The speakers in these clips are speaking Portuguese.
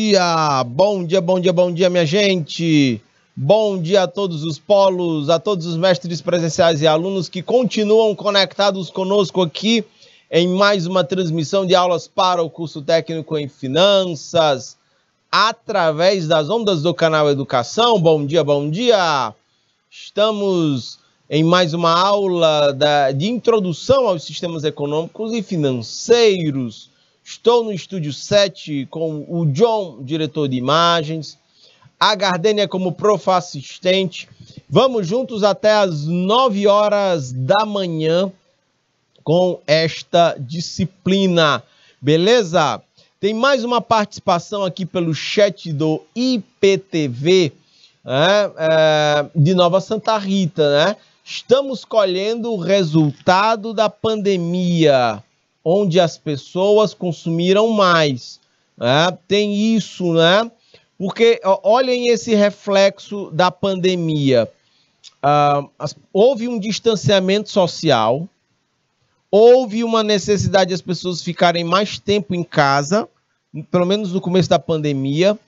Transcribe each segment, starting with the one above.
dia! Bom dia, bom dia, bom dia, minha gente! Bom dia a todos os polos, a todos os mestres presenciais e alunos que continuam conectados conosco aqui em mais uma transmissão de aulas para o curso técnico em finanças, através das ondas do canal Educação. Bom dia, bom dia! Estamos em mais uma aula de introdução aos sistemas econômicos e financeiros. Estou no estúdio 7 com o John, diretor de imagens, a Gardênia como prof assistente. Vamos juntos até as 9 horas da manhã com esta disciplina, beleza? Tem mais uma participação aqui pelo chat do IPTV, de Nova Santa Rita, né? Estamos colhendo o resultado da pandemia, onde as pessoas consumiram mais. Tem isso, né? Porque olhem esse reflexo da pandemia. Houve um distanciamento social, houve uma necessidade das pessoas ficarem mais tempo em casa, pelo menos no começo da pandemia,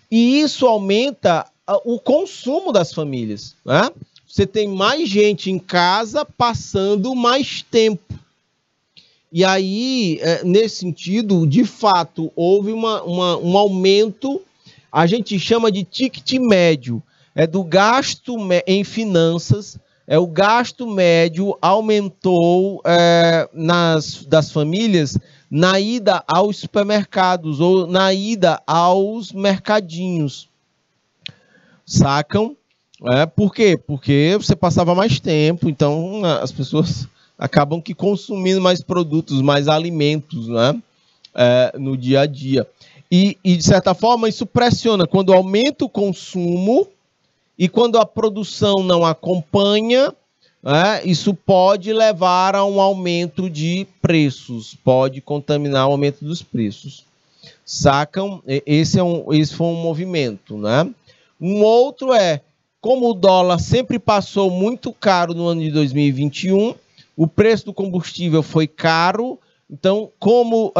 e isso aumenta o consumo das famílias, né? Você tem mais gente em casa passando mais tempo. E aí, nesse sentido, de fato, houve um aumento, a gente chama de ticket médio, do gasto em finanças, o gasto médio aumentou das famílias na ida aos supermercados ou na ida aos mercadinhos. Sacam? Por quê? Porque você passava mais tempo, então as pessoas acabam que consumindo mais produtos, mais alimentos, né? No dia a dia. E, de certa forma, isso pressiona. Quando aumenta o consumo e quando a produção não acompanha, isso pode levar a um aumento de preços, pode contaminar o aumento dos preços. Sacam? Esse foi um movimento, né? Um outro como o dólar sempre passou muito caro no ano de 2021, o preço do combustível foi caro, então como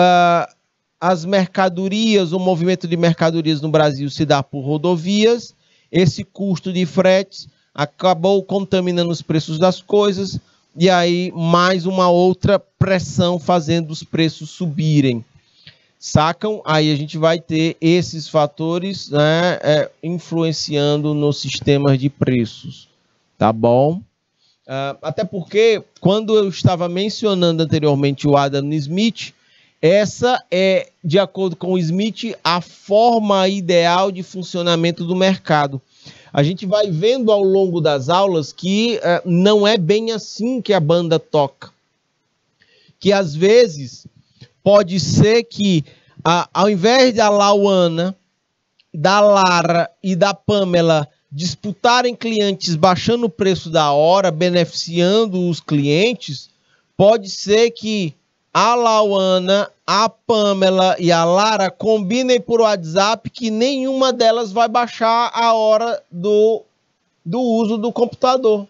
as mercadorias, o movimento de mercadorias no Brasil se dá por rodovias, esse custo de fretes acabou contaminando os preços das coisas, e aí mais uma outra pressão fazendo os preços subirem. Sacam? Aí a gente vai ter esses fatores, né, influenciando nos sistemas de preços, tá bom? Até porque, quando eu estava mencionando anteriormente o Adam Smith, essa é, de acordo com o Smith, a forma ideal de funcionamento do mercado. A gente vai vendo ao longo das aulas que não é bem assim que a banda toca. Que às vezes pode ser que, ao invés da Lauana, da Lara e da Pamela disputarem clientes baixando o preço da hora, beneficiando os clientes, pode ser que a Lauana, a Pamela e a Lara combinem por WhatsApp que nenhuma delas vai baixar a hora do uso do computador.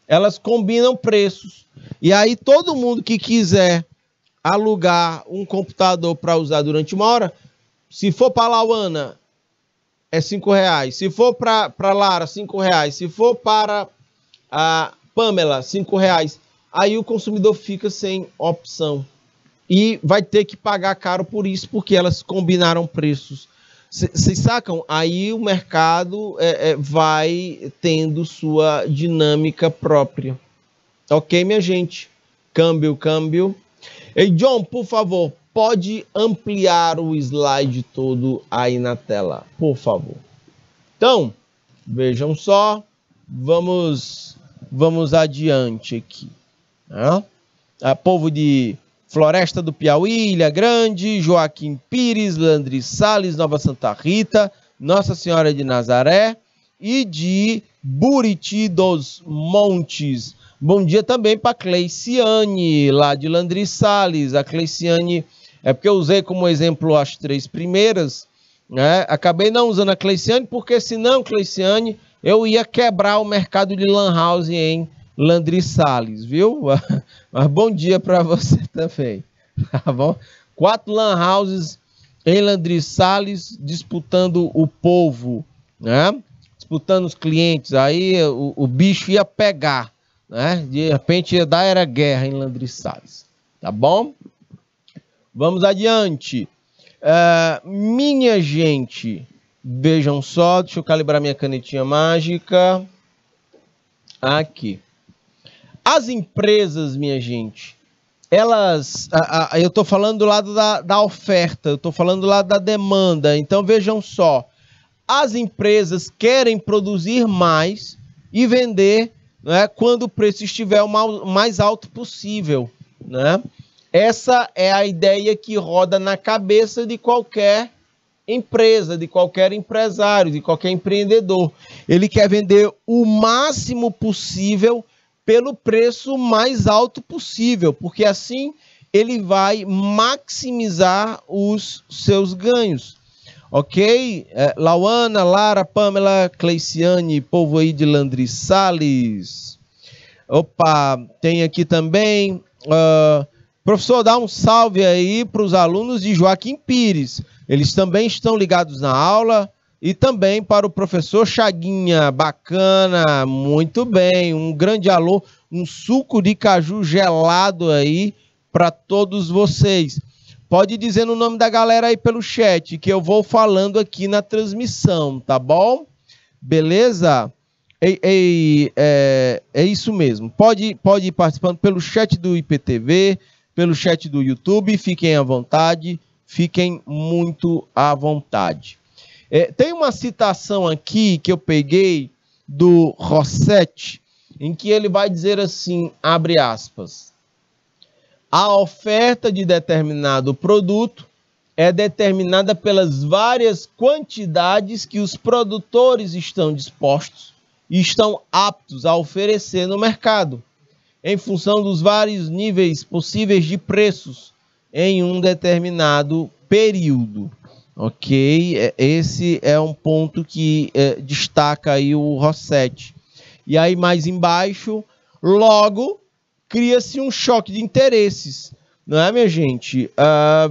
Elas combinam preços. E aí todo mundo que quiser alugar um computador para usar durante uma hora, se for para a Lauana, é R$5. Se for para Lara, R$5. Se for para a Pamela, R$5. Aí o consumidor fica sem opção. E vai ter que pagar caro por isso, porque elas combinaram preços. Vocês sacam? Aí o mercado vai tendo sua dinâmica própria. Ok, minha gente? Câmbio. Ei, John, por favor, pode ampliar o slide todo aí na tela, por favor. Então, vejam só, vamos adiante aqui. Povo de Floresta do Piauí, Ilha Grande, Joaquim Pires, Landry Salles, Nova Santa Rita, Nossa Senhora de Nazaré e de Buriti dos Montes. Bom dia também para Cleiciane, lá de Landry Salles. A Cleiciane, porque eu usei como exemplo as 3 primeiras, né? Acabei não usando a Cleiciane, porque senão, Cleiciane, eu ia quebrar o mercado de lan house em Landry Salles, viu? Mas bom dia para você também, tá bom? 4 lan houses em Landry Salles, disputando o povo, né? Disputando os clientes. Aí o bicho ia pegar, né? De repente ia dar era guerra em Landry Salles. Tá bom? Vamos adiante. Minha gente, vejam só, deixa eu calibrar minha canetinha mágica. Aqui. As empresas, minha gente, elas, eu estou falando do lado da oferta, eu estou falando do lado da demanda. Então vejam só, as empresas querem produzir mais e vender, né, quando o preço estiver o mais alto possível, né? Essa é a ideia que roda na cabeça de qualquer empresa, de qualquer empresário, de qualquer empreendedor. Ele quer vender o máximo possível pelo preço mais alto possível, porque assim ele vai maximizar os seus ganhos. Ok? Lauana, Lara, Pamela, Cleiciane, povo aí de Landry Salles. Opa, tem aqui também... professor, dá um salve aí para os alunos de Joaquim Pires. Eles também estão ligados na aula. E também para o professor Chaguinha. Bacana, muito bem. Um grande alô, um suco de caju gelado aí para todos vocês. Pode dizer o nome da galera aí pelo chat, que eu vou falando aqui na transmissão, tá bom? Beleza? É isso mesmo. Pode ir participando pelo chat do IPTV, pelo chat do YouTube. Fiquem à vontade, fiquem muito à vontade. Tem uma citação aqui que eu peguei do Rossetti, em que ele vai dizer assim, abre aspas, a oferta de determinado produto é determinada pelas várias quantidades que os produtores estão dispostos e estão aptos a oferecer no mercado, em função dos vários níveis possíveis de preços em um determinado período. Ok? Esse é um ponto que destaca aí o Rossetti. E aí mais embaixo, logo, cria-se um choque de interesses. Não é, minha gente?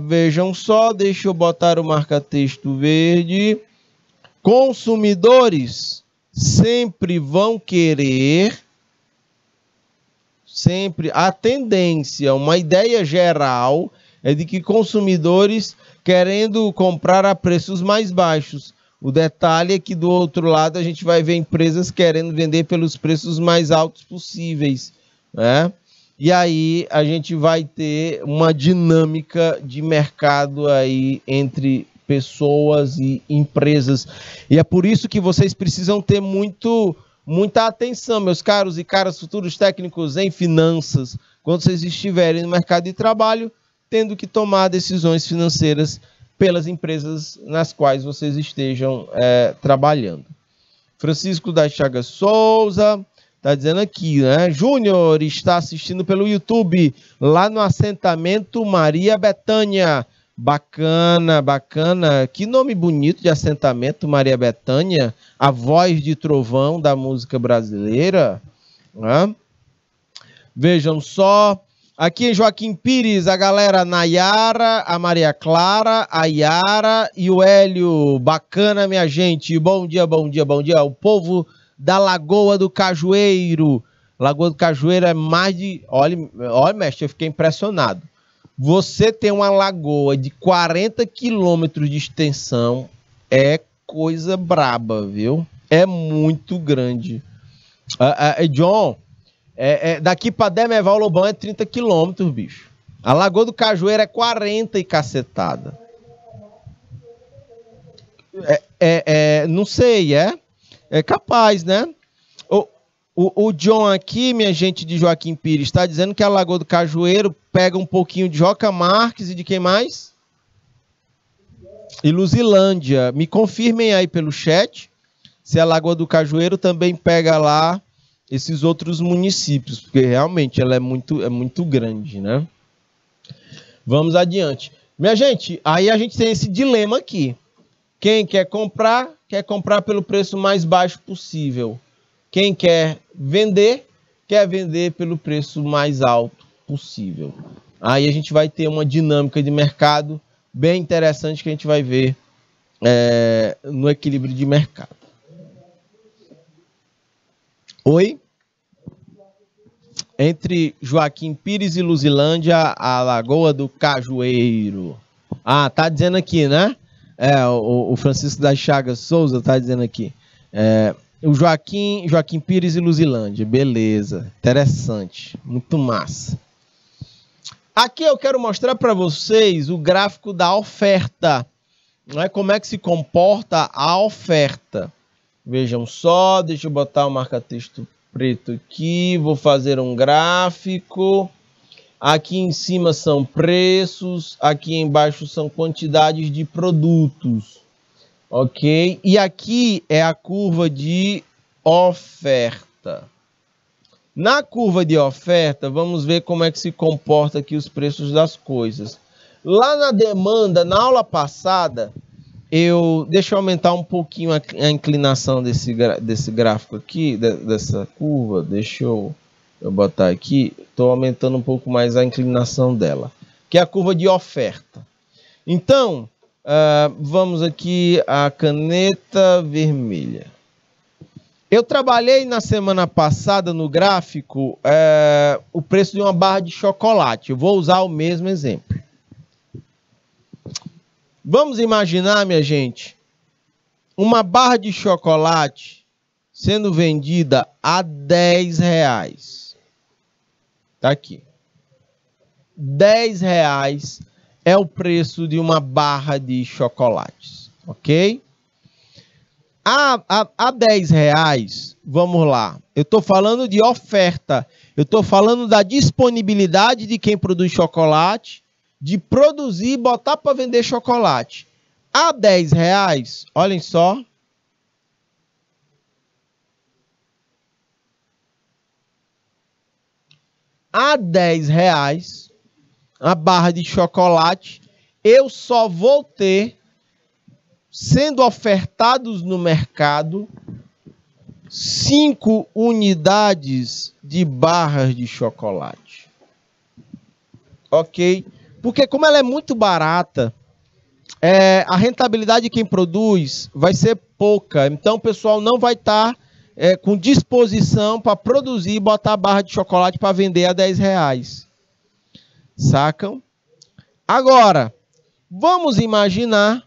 Vejam só, deixa eu botar o marca-texto verde. Consumidores sempre vão querer, a tendência, uma ideia geral é de que consumidores querendo comprar a preços mais baixos. O detalhe é que do outro lado a gente vai ver empresas querendo vender pelos preços mais altos possíveis, né? E aí a gente vai ter uma dinâmica de mercado aí entre pessoas e empresas. E é por isso que vocês precisam ter muita atenção, meus caros e caras futuros técnicos em finanças, quando vocês estiverem no mercado de trabalho, tendo que tomar decisões financeiras pelas empresas nas quais vocês estejam trabalhando. Francisco da Chaga Souza está dizendo aqui, né? Júnior está assistindo pelo YouTube, lá no assentamento Maria Bethânia. Bacana, bacana. Que nome bonito de assentamento Maria Bethânia. A voz de trovão da música brasileira. Né? Vejam só. Aqui em Joaquim Pires, a galera Nayara, a Maria Clara, a Yara e o Hélio. Bacana, minha gente. Bom dia, bom dia, bom dia. O povo da Lagoa do Cajueiro. Lagoa do Cajueiro é mais de... Olha, mestre, eu fiquei impressionado. Você tem uma lagoa de 40 quilômetros de extensão. É coisa braba, viu? É muito grande. John... daqui para Demerval Lobão é 30 quilômetros, bicho. A Lagoa do Cajueiro é 40 e cacetada. Não sei, é capaz, né? O John aqui, minha gente de Joaquim Pires, está dizendo que a Lagoa do Cajueiro pega um pouquinho de Joca Marques e de quem mais? E Luzilândia. Me confirmem aí pelo chat se a Lagoa do Cajueiro também pega lá esses outros municípios, porque realmente ela é muito grande, né? Vamos adiante. Minha gente, aí a gente tem esse dilema aqui. Quem quer comprar pelo preço mais baixo possível. Quem quer vender pelo preço mais alto possível. Aí a gente vai ter uma dinâmica de mercado bem interessante que a gente vai ver no equilíbrio de mercado. Oi? Entre Joaquim Pires e Luzilândia, a Lagoa do Cajueiro. Ah, tá dizendo aqui, né? O Francisco das Chagas Souza tá dizendo aqui. O Joaquim Pires e Luzilândia. Beleza. Interessante. Muito massa. Aqui eu quero mostrar para vocês o gráfico da oferta. Como é que se comporta a oferta. Vejam só, deixa eu botar o marca-texto preto aqui, vou fazer um gráfico. Aqui em cima são preços, aqui embaixo são quantidades de produtos, ok? E aqui é a curva de oferta. Na curva de oferta, vamos ver como é que se comporta aqui os preços das coisas. Lá na demanda, na aula passada, deixa eu aumentar um pouquinho a inclinação desse gráfico aqui, dessa curva. Deixa eu botar aqui. Estou aumentando um pouco mais a inclinação dela, que é a curva de oferta. Então, vamos aqui a caneta vermelha. Eu trabalhei na semana passada no gráfico o preço de uma barra de chocolate. Eu vou usar o mesmo exemplo. Vamos imaginar, minha gente, uma barra de chocolate sendo vendida a R$10. Tá aqui. R$10 é o preço de uma barra de chocolates, ok? A R$10, vamos lá. Eu estou falando de oferta. Eu estou falando da disponibilidade de quem produz chocolate, de produzir e botar para vender chocolate. A R$10, olhem só. A R$10, a barra de chocolate, eu só vou ter, sendo ofertados no mercado, 5 unidades de barras de chocolate. Ok? Porque como ela é muito barata, a rentabilidade de quem produz vai ser pouca. Então o pessoal não vai estar com disposição para produzir e botar a barra de chocolate para vender a R$10. Sacam? Agora, vamos imaginar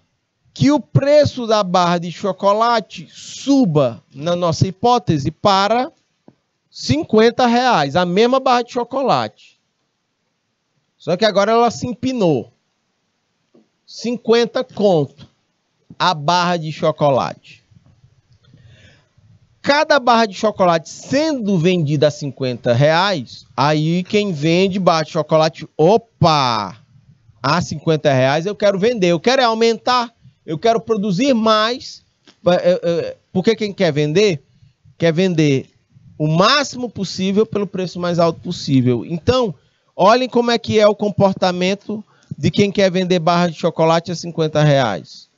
que o preço da barra de chocolate suba, na nossa hipótese, para R$50. A mesma barra de chocolate. Só que agora ela se empinou. 50 conto a barra de chocolate. Cada barra de chocolate sendo vendida a R$50, aí quem vende barra de chocolate, opa, a R$50 eu quero vender, eu quero aumentar, eu quero produzir mais, porque quem quer vender o máximo possível pelo preço mais alto possível. Então, olhem como é que é o comportamento de quem quer vender barra de chocolate a R$50.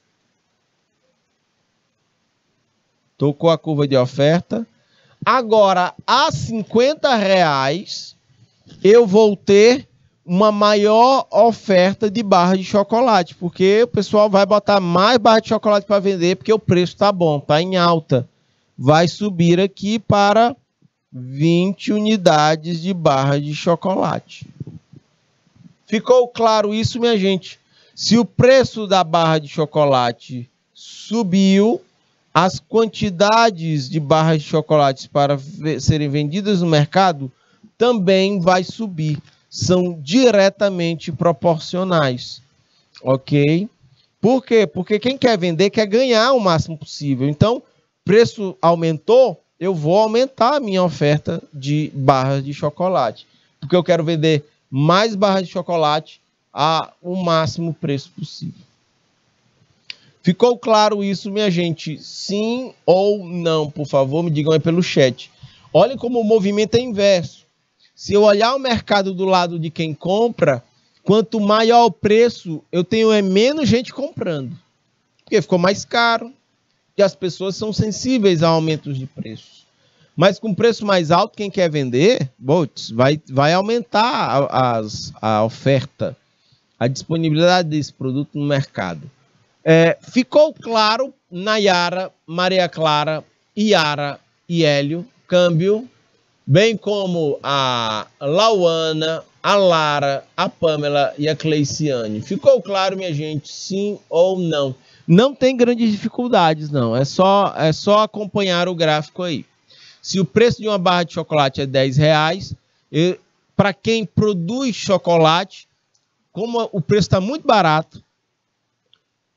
Tocou a curva de oferta. Agora, a R$50, eu vou ter uma maior oferta de barra de chocolate, porque o pessoal vai botar mais barra de chocolate para vender, porque o preço está bom, está em alta. Vai subir aqui para 20 unidades de barra de chocolate. Ficou claro isso, minha gente? Se o preço da barra de chocolate subiu, as quantidades de barras de chocolate para serem vendidas no mercado também vai subir. São diretamente proporcionais. Ok? Por quê? Porque quem quer vender quer ganhar o máximo possível. Então, preço aumentou, eu vou aumentar a minha oferta de barras de chocolate. Porque eu quero vender mais barras de chocolate a o máximo preço possível. Ficou claro isso, minha gente? Sim ou não? Por favor, me digam aí pelo chat. Olhem como o movimento é inverso. Se eu olhar o mercado do lado de quem compra, quanto maior o preço, eu tenho menos gente comprando. Porque ficou mais caro e as pessoas são sensíveis a aumentos de preços. Mas com preço mais alto, quem quer vender, vai aumentar a oferta. a disponibilidade desse produto no mercado. Ficou claro, Nayara, Maria Clara, Yara e Hélio, câmbio, bem como a Lauana, a Lara, a Pamela e a Cleiciane. Ficou claro, minha gente, sim ou não? Não tem grandes dificuldades, não. É só acompanhar o gráfico aí. Se o preço de uma barra de chocolate é R$10, para quem produz chocolate, como o preço está muito barato,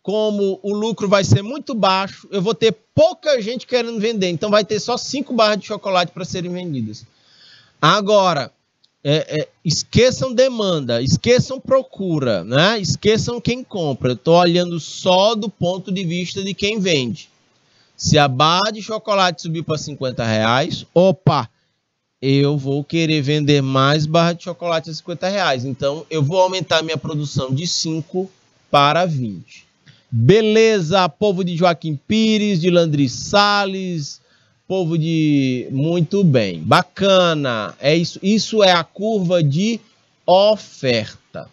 como o lucro vai ser muito baixo, eu vou ter pouca gente querendo vender. Então vai ter só 5 barras de chocolate para serem vendidas. Agora, esqueçam demanda, esqueçam procura, né? Esqueçam quem compra. Eu estou olhando só do ponto de vista de quem vende. Se a barra de chocolate subir para R$50, opa, eu vou querer vender mais barra de chocolate a R$50. Então, eu vou aumentar minha produção de 5 para 20. Beleza, povo de Joaquim Pires, de Landry Salles, povo de... Muito bem, bacana. É isso. Isso é a curva de oferta.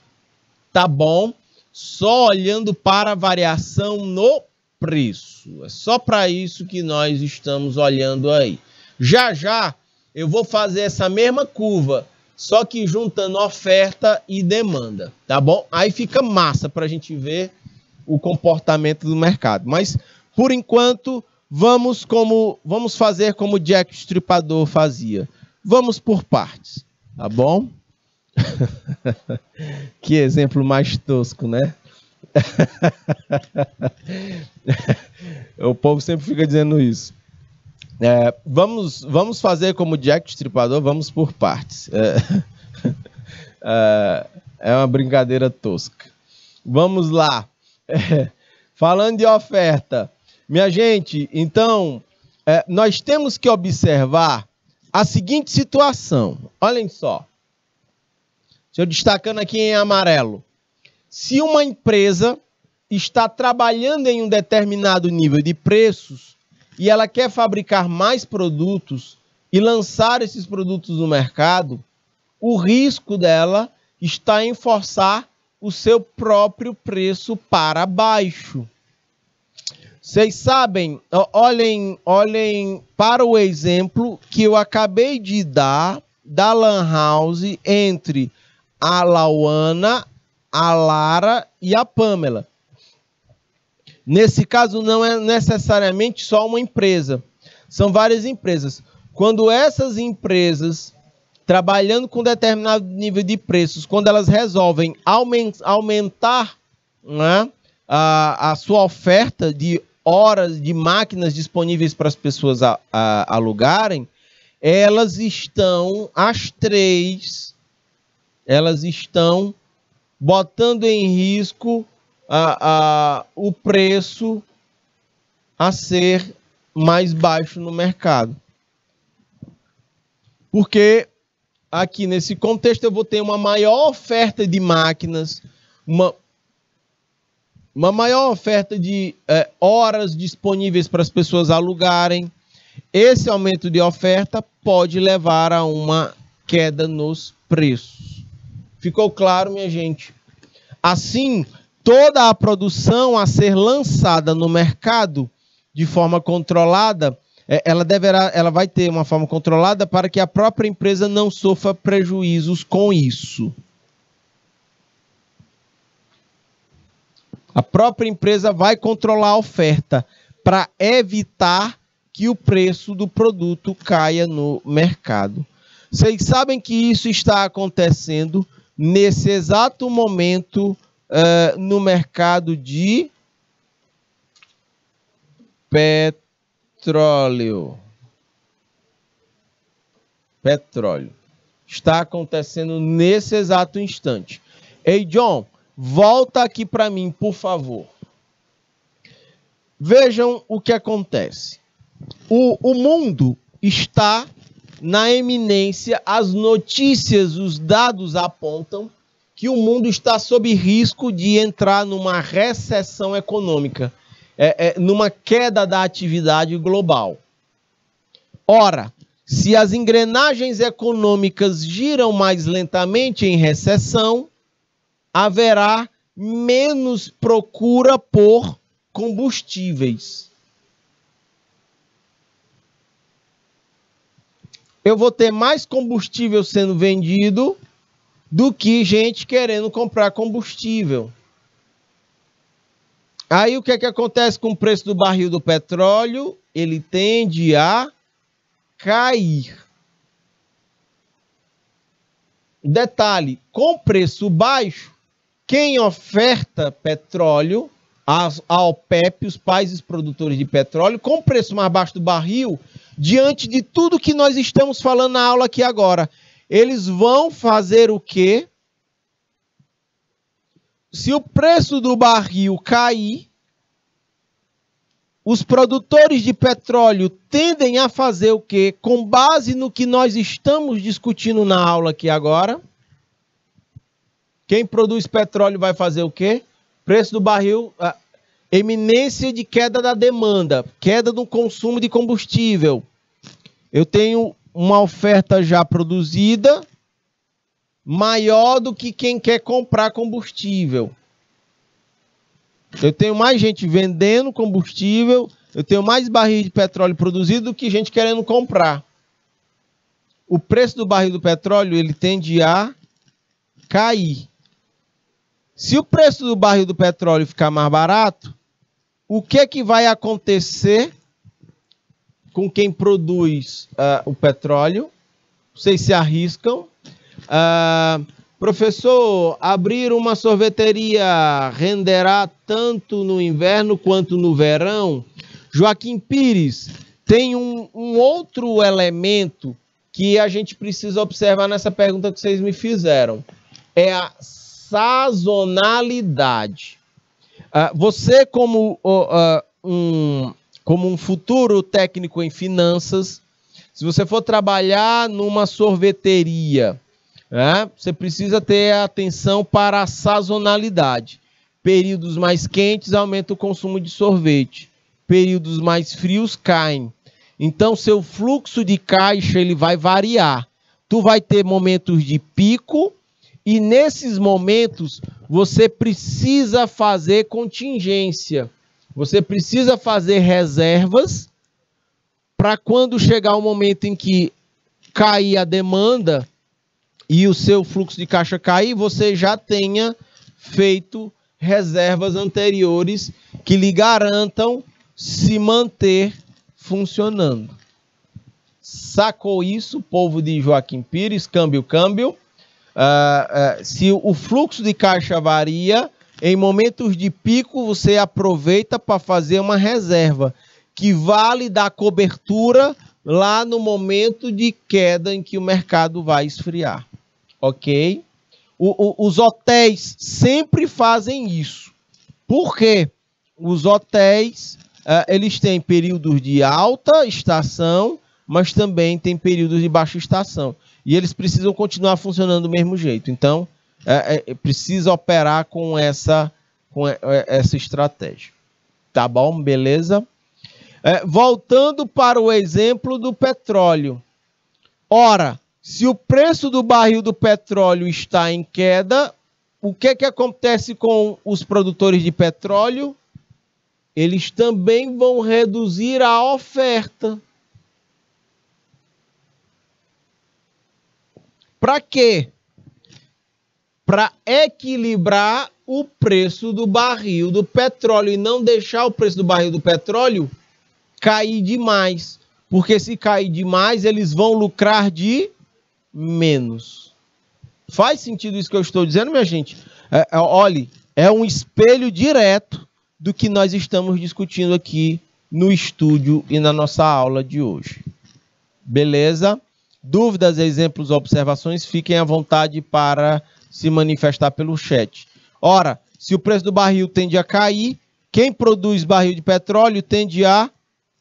Tá bom? Só olhando para a variação no preço. É só para isso que nós estamos olhando aí. Já já eu vou fazer essa mesma curva, só que juntando oferta e demanda, tá bom? Aí fica massa para a gente ver o comportamento do mercado. Mas, por enquanto, vamos fazer como o Jack Stripador fazia. Vamos por partes, tá bom? Que exemplo mais tosco, né? O povo sempre fica dizendo isso. Vamos fazer como Jack Stripador, vamos por partes. É uma brincadeira tosca. Vamos lá. Falando de oferta, minha gente, então, nós temos que observar a seguinte situação. Olhem só. Estou destacando aqui em amarelo. Se uma empresa está trabalhando em um determinado nível de preços e ela quer fabricar mais produtos e lançar esses produtos no mercado, o risco dela está em forçar o seu próprio preço para baixo. Vocês sabem, olhem para o exemplo que eu acabei de dar da Lan House entre a Lauana, a Lara e a Pamela. Nesse caso, não é necessariamente só uma empresa. São várias empresas. Quando essas empresas, trabalhando com determinado nível de preços, quando elas resolvem aumentar, né, a sua oferta de horas de máquinas disponíveis para as pessoas alugarem, elas estão, as três, elas estão botando em risco o preço a ser mais baixo no mercado. Porque aqui nesse contexto eu vou ter uma maior oferta de máquinas, uma maior oferta de horas disponíveis para as pessoas alugarem. Esse aumento de oferta pode levar a uma queda nos preços. Ficou claro, minha gente? Assim, toda a produção a ser lançada no mercado de forma controlada, ela vai ter uma forma controlada para que a própria empresa não sofra prejuízos com isso. A própria empresa vai controlar a oferta para evitar que o preço do produto caia no mercado. Vocês sabem que isso está acontecendo nesse exato momento no mercado de petróleo. Está acontecendo nesse exato instante. Ei, John, volta aqui para mim, por favor. Vejam o que acontece. O mundo está na eminência, as notícias, os dados apontam que o mundo está sob risco de entrar numa recessão econômica, numa queda da atividade global. Ora, se as engrenagens econômicas giram mais lentamente em recessão, haverá menos procura por combustíveis. Eu vou ter mais combustível sendo vendido do que gente querendo comprar combustível. Aí o que é que acontece com o preço do barril do petróleo? Ele tende a cair. Detalhe, com preço baixo, quem oferta petróleo, a OPEP, os países produtores de petróleo, com preço mais baixo do barril, diante de tudo que nós estamos falando na aula aqui agora, eles vão fazer o quê? Se o preço do barril cair, os produtores de petróleo tendem a fazer o quê? Com base no que nós estamos discutindo na aula aqui agora, quem produz petróleo vai fazer o quê? Preço do barril, eminência de queda da demanda, queda do consumo de combustível. Eu tenho uma oferta já produzida maior do que quem quer comprar combustível. Eu tenho mais gente vendendo combustível, eu tenho mais barris de petróleo produzido do que gente querendo comprar. O preço do barril do petróleo, ele tende a cair. Se o preço do barril do petróleo ficar mais barato, o que é que vai acontecer com quem produz o petróleo? Vocês se arriscam? Professor, abrir uma sorveteria renderá tanto no inverno quanto no verão? Joaquim Pires, tem um outro elemento que a gente precisa observar nessa pergunta que vocês me fizeram. É a sazonalidade. Você, como um futuro técnico em finanças, se você for trabalhar numa sorveteria, você precisa ter atenção para a sazonalidade. Períodos mais quentes aumenta o consumo de sorvete. Períodos mais frios caem. Então, seu fluxo de caixa ele vai variar. Tu vai ter momentos de pico e nesses momentos você precisa fazer contingência. Você precisa fazer reservas para quando chegar o momento em que cair a demanda e o seu fluxo de caixa cair, você já tenha feito reservas anteriores que lhe garantam se manter funcionando. Sacou isso, povo de Joaquim Pires? Câmbio. Se o fluxo de caixa varia, em momentos de pico você aproveita para fazer uma reserva que vale dar cobertura lá no momento de queda em que o mercado vai esfriar. Ok? Os hotéis sempre fazem isso. Por quê? Os hotéis, eles têm períodos de alta estação, mas também tem períodos de baixa estação. E eles precisam continuar funcionando do mesmo jeito. Então, precisa operar com essa estratégia. Tá bom? Beleza? Voltando para o exemplo do petróleo. Ora, se o preço do barril do petróleo está em queda, o que acontece com os produtores de petróleo? Eles também vão reduzir a oferta. Para quê? Para equilibrar o preço do barril do petróleo e não deixar o preço do barril do petróleo cair demais. Porque se cair demais, eles vão lucrar de menos. Faz sentido isso que eu estou dizendo, minha gente? Olhe, é um espelho direto do que nós estamos discutindo aqui no estúdio e na nossa aula de hoje. Beleza? Dúvidas, exemplos, observações, fiquem à vontade para se manifestar pelo chat. Ora, se o preço do barril tende a cair, quem produz barril de petróleo tende a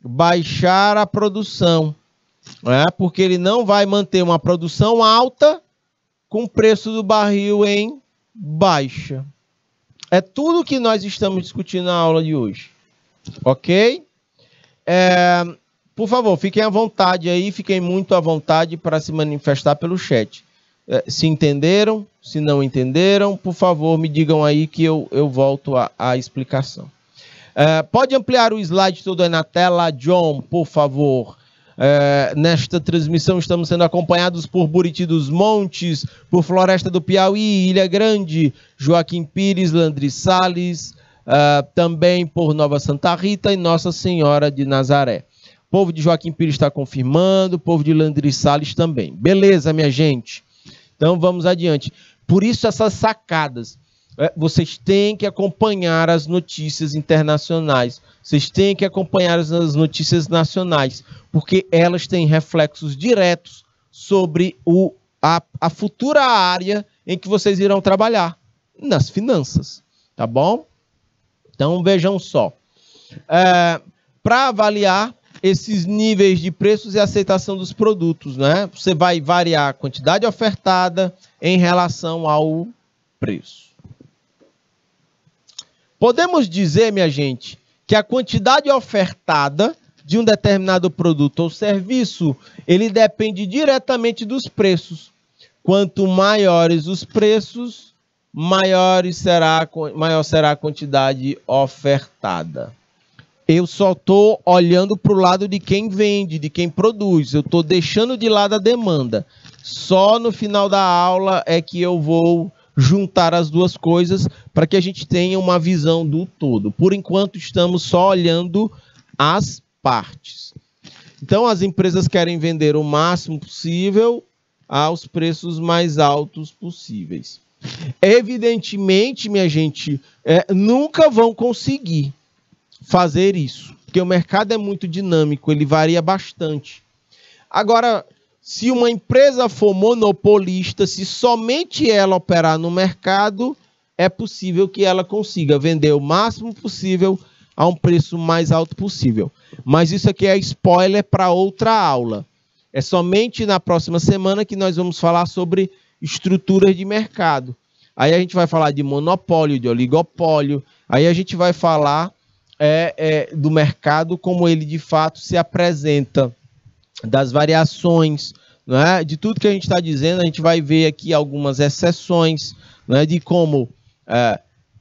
baixar a produção. Porque ele não vai manter uma produção alta com o preço do barril em baixa. É tudo que nós estamos discutindo na aula de hoje. Ok? Por favor, fiquem à vontade aí, fiquem muito à vontade para se manifestar pelo chat. se entenderam, se não entenderam, por favor, me digam aí que eu volto à explicação. Pode ampliar o slide todo aí na tela, John, por favor. Nesta transmissão estamos sendo acompanhados por Buriti dos Montes, por Floresta do Piauí, Ilha Grande, Joaquim Pires, Landry Salles, também por Nova Santa Rita e Nossa Senhora de Nazaré. O povo de Joaquim Pires está confirmando, o povo de Landry Salles também. Beleza, minha gente? Então vamos adiante. Por isso essas sacadas. Vocês têm que acompanhar as notícias internacionais. Vocês têm que acompanhar as notícias nacionais, porque elas têm reflexos diretos sobre a futura área em que vocês irão trabalhar, nas finanças, tá bom? Então vejam só. Para avaliar esses níveis de preços e aceitação dos produtos, né? Você vai variar a quantidade ofertada em relação ao preço. Podemos dizer, minha gente, que a quantidade ofertada de um determinado produto ou serviço, ele depende diretamente dos preços. Quanto maiores os preços, maior será a quantidade ofertada. Eu só estou olhando para o lado de quem vende, de quem produz. Eu estou deixando de lado a demanda. Só no final da aula é que eu vou juntar as duas coisas para que a gente tenha uma visão do todo. Por enquanto, estamos só olhando as partes. Então, as empresas querem vender o máximo possível aos preços mais altos possíveis. Evidentemente, minha gente, nunca vão conseguir fazer isso, porque o mercado é muito dinâmico, ele varia bastante. Agora, se uma empresa for monopolista, se somente ela operar no mercado, é possível que ela consiga vender o máximo possível a um preço mais alto possível. Mas isso aqui é spoiler para outra aula. É somente na próxima semana que nós vamos falar sobre estruturas de mercado. Aí a gente vai falar de monopólio, de oligopólio, aí a gente vai falar do mercado como ele de fato se apresenta, das variações, não é? De tudo que a gente está dizendo, a gente vai ver aqui algumas exceções, não é? De como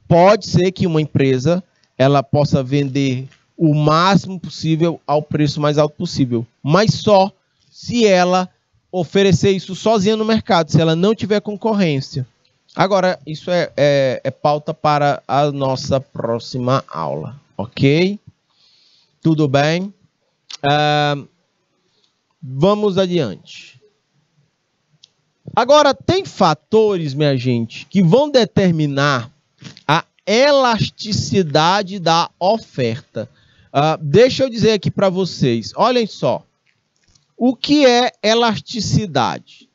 pode ser que uma empresa ela possa vender o máximo possível ao preço mais alto possível, mas só se ela oferecer isso sozinha no mercado, se ela não tiver concorrência. Agora, isso é pauta para a nossa próxima aula, ok? Tudo bem? Vamos adiante. Agora, tem fatores, minha gente, que vão determinar a elasticidade da oferta. Deixa eu dizer aqui para vocês, olhem só. O que é elasticidade?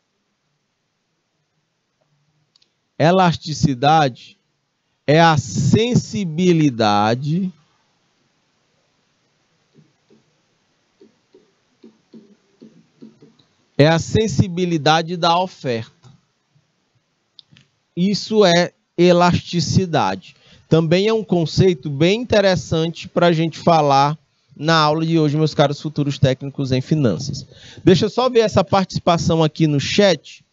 Elasticidade é a sensibilidade da oferta. Isso é elasticidade. Também é um conceito bem interessante para a gente falar na aula de hoje, meus caros futuros técnicos em finanças. Deixa eu só ver essa participação aqui no chat.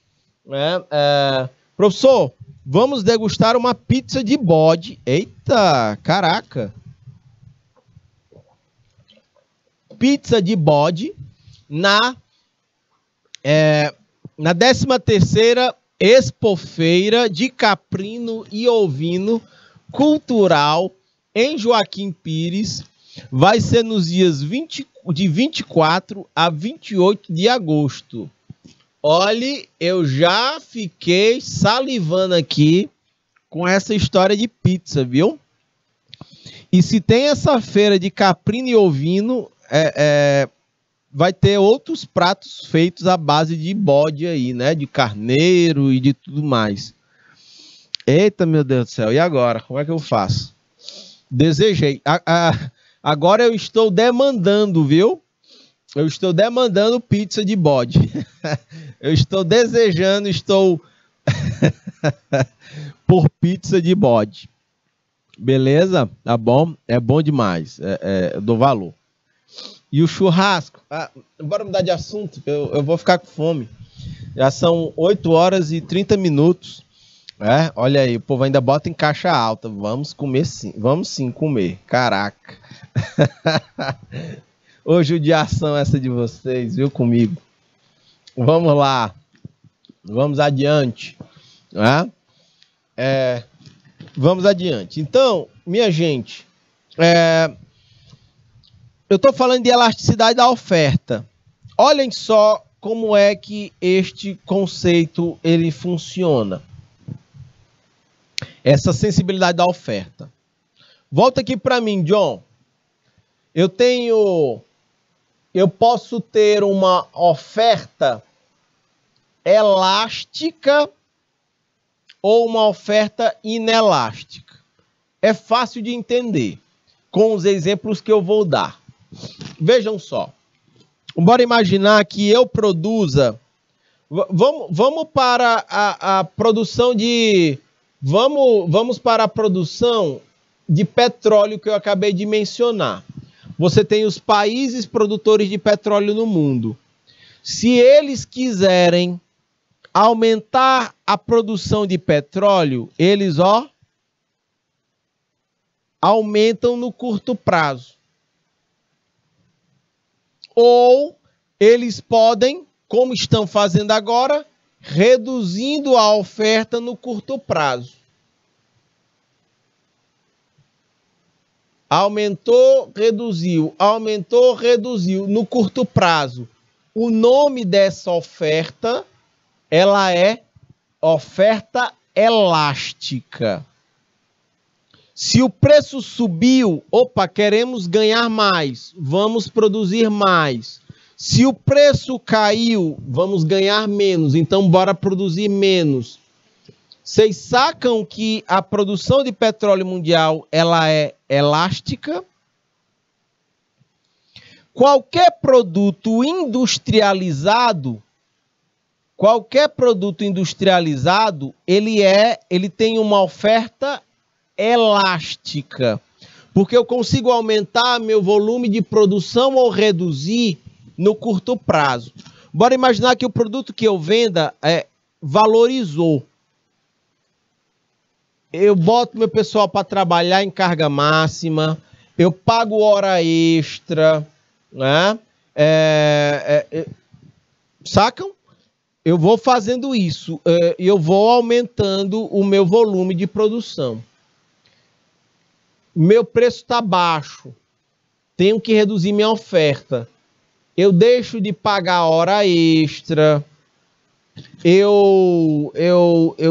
Professor, vamos degustar uma pizza de bode. Eita, caraca! Pizza de bode na 13ª Expofeira de Caprino e Ovino Cultural em Joaquim Pires. Vai ser nos dias de 24 a 28 de agosto. Olhe, eu já fiquei salivando aqui com essa história de pizza, viu? E se tem essa feira de caprino e ovino, vai ter outros pratos feitos à base de bode aí, né? De carneiro e de tudo mais. Eita, meu Deus do céu. E agora? Como é que eu faço? Desejei. Agora eu estou demandando, viu? Eu estou demandando pizza de bode. Eu estou desejando, por pizza de bode. Beleza? Tá bom? É bom demais. Eu dou valor. E o churrasco? Bora mudar de assunto, eu vou ficar com fome. Já são 8 horas e 30 minutos. Olha aí, o povo ainda bota em caixa alta. Vamos comer sim. Vamos sim comer. Caraca. Hoje o dia ação essa de vocês, viu, comigo. Vamos lá. Vamos adiante. Vamos adiante. Então, minha gente, eu estou falando de elasticidade da oferta. Olhem só como é que este conceito ele funciona. Essa sensibilidade da oferta. Volta aqui para mim, John. Eu posso ter uma oferta elástica ou uma oferta inelástica. É fácil de entender com os exemplos que eu vou dar. Vejam só. Bora imaginar que eu produza... Vamos para a produção de... Vamos para a produção de petróleo que eu acabei de mencionar. Você tem os países produtores de petróleo no mundo. Se eles quiserem aumentar a produção de petróleo, eles, aumentam no curto prazo. Ou eles podem, como estão fazendo agora, reduzindo a oferta no curto prazo. Aumentou, reduziu, aumentou, reduziu no curto prazo. O nome dessa oferta, ela é oferta elástica. Se o preço subiu, queremos ganhar mais, vamos produzir mais. Se o preço caiu, vamos ganhar menos, então bora produzir menos. Vocês sacam que a produção de petróleo mundial, ela é elástica? Qualquer produto industrializado, ele tem uma oferta elástica, porque eu consigo aumentar meu volume de produção ou reduzir no curto prazo. Bora imaginar que o produto que eu venda valorizou. Eu boto meu pessoal para trabalhar em carga máxima, eu pago hora extra, né? Sacam? Eu vou fazendo isso, eu vou aumentando o meu volume de produção. Meu preço está baixo, tenho que reduzir minha oferta. Eu deixo de pagar hora extra, eu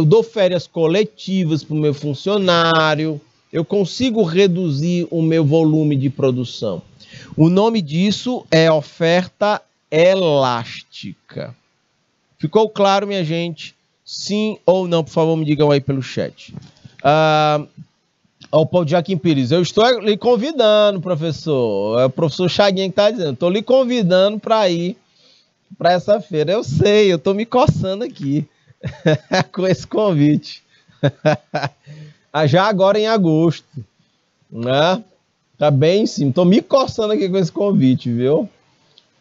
dou férias coletivas para o meu funcionário, eu consigo reduzir o meu volume de produção. O nome disso é oferta elástica. Ficou claro, minha gente? Sim ou não? Por favor, me digam aí pelo chat. O Paulo Joaquim Pires, eu estou lhe convidando, professor. É o professor Chaguinha que está dizendo. Estou lhe convidando para ir para essa feira. Eu sei, eu estou me coçando aqui com esse convite. Já agora em agosto. Né? Tá bem em cima. Estou me coçando aqui com esse convite, viu?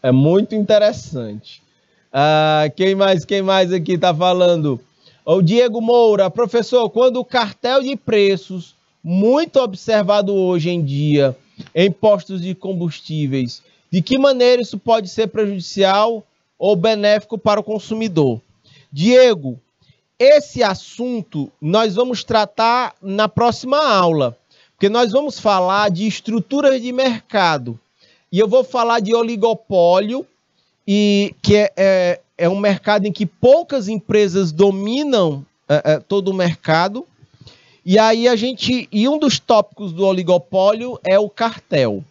É muito interessante. Quem mais aqui está falando? O Diego Moura, professor, quando o cartel de preços, muito observado hoje em dia em postos de combustíveis, de que maneira isso pode ser prejudicial ou benéfico para o consumidor? Diego, esse assunto nós vamos tratar na próxima aula, porque nós vamos falar de estruturas de mercado. E eu vou falar de oligopólio, e que é um mercado em que poucas empresas dominam todo o mercado. E aí um dos tópicos do oligopólio é o cartel,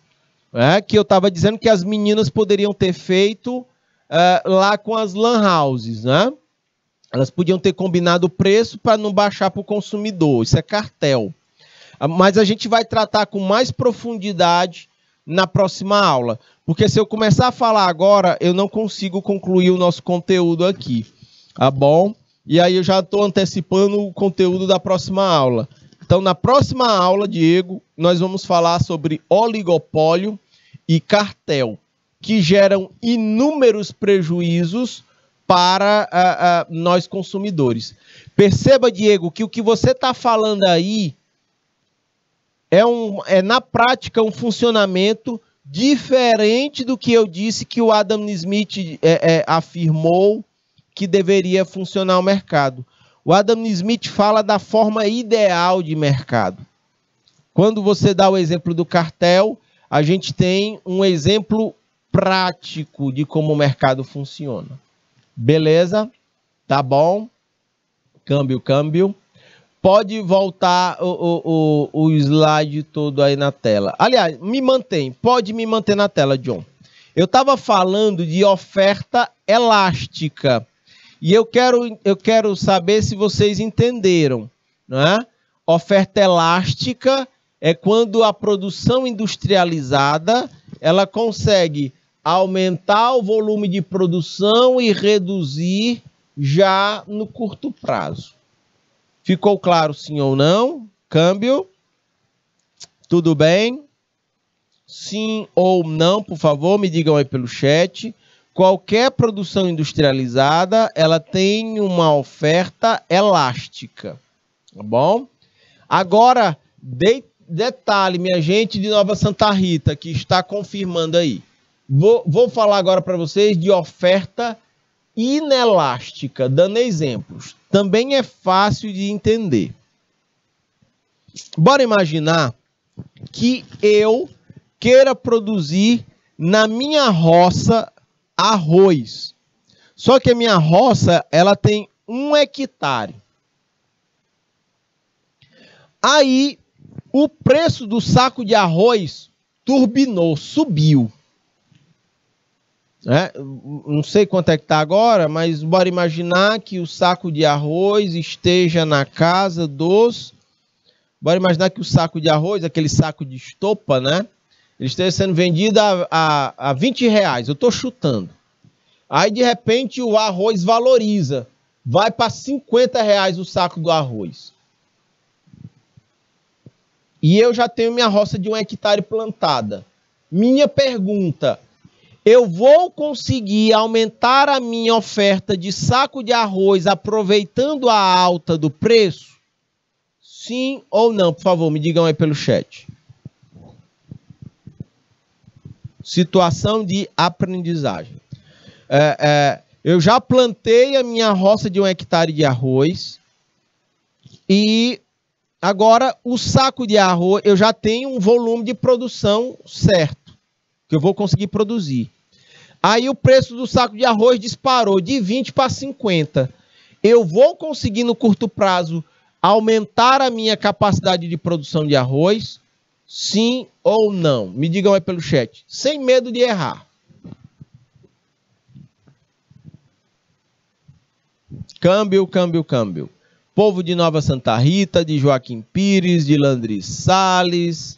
que eu estava dizendo que as meninas poderiam ter feito lá com as lan houses, né? Elas podiam ter combinado o preço para não baixar para o consumidor. Isso é cartel. Mas a gente vai tratar com mais profundidade na próxima aula, porque se eu começar a falar agora, eu não consigo concluir o nosso conteúdo aqui, tá bom? E aí eu já estou antecipando o conteúdo da próxima aula. Então, na próxima aula, Diego, nós vamos falar sobre oligopólio e cartel, que geram inúmeros prejuízos para nós consumidores. Perceba, Diego, que o que você está falando aí é na prática um funcionamento diferente do que eu disse que o Adam Smith afirmou que deveria funcionar o mercado. O Adam Smith fala da forma ideal de mercado. Quando você dá o exemplo do cartel, a gente tem um exemplo prático de como o mercado funciona. Beleza? Tá bom? Câmbio. Pode voltar o slide todo aí na tela. Aliás, pode me manter na tela, John. Eu estava falando de oferta elástica. E eu quero saber se vocês entenderam, né? Oferta elástica é quando a produção industrializada ela consegue aumentar o volume de produção e reduzir já no curto prazo. Ficou claro sim ou não? Câmbio? Tudo bem? Sim ou não, por favor, me digam aí pelo chat. Qualquer produção industrializada, ela tem uma oferta elástica, tá bom? Agora, detalhe, minha gente de Nova Santa Rita, que está confirmando aí. Vou falar agora para vocês de oferta inelástica, dando exemplos. Também é fácil de entender. Bora imaginar que eu queira produzir na minha roça arroz. Só que a minha roça, ela tem 1 hectare. Aí, o preço do saco de arroz turbinou, subiu. Não sei quanto é que está agora, mas bora imaginar que o saco de arroz esteja na casa dos... Bora imaginar que o saco de arroz, aquele saco de estopa, né? Ele esteja sendo vendido a 20 reais. Eu estou chutando. Aí, de repente, o arroz valoriza. Vai para 50 reais o saco do arroz. E eu já tenho minha roça de 1 hectare plantada. Minha pergunta: eu vou conseguir aumentar a minha oferta de saco de arroz aproveitando a alta do preço? Sim ou não? Por favor, me digam aí pelo chat. Situação de aprendizagem. Eu já plantei a minha roça de 1 hectare de arroz e agora o saco de arroz, eu já tenho um volume de produção certo, que eu vou conseguir produzir. Aí o preço do saco de arroz disparou de 20 para 50. Eu vou conseguir no curto prazo aumentar a minha capacidade de produção de arroz? Sim ou não? Me digam aí pelo chat, sem medo de errar. Câmbio. Povo de Nova Santa Rita, de Joaquim Pires, de Landry Salles.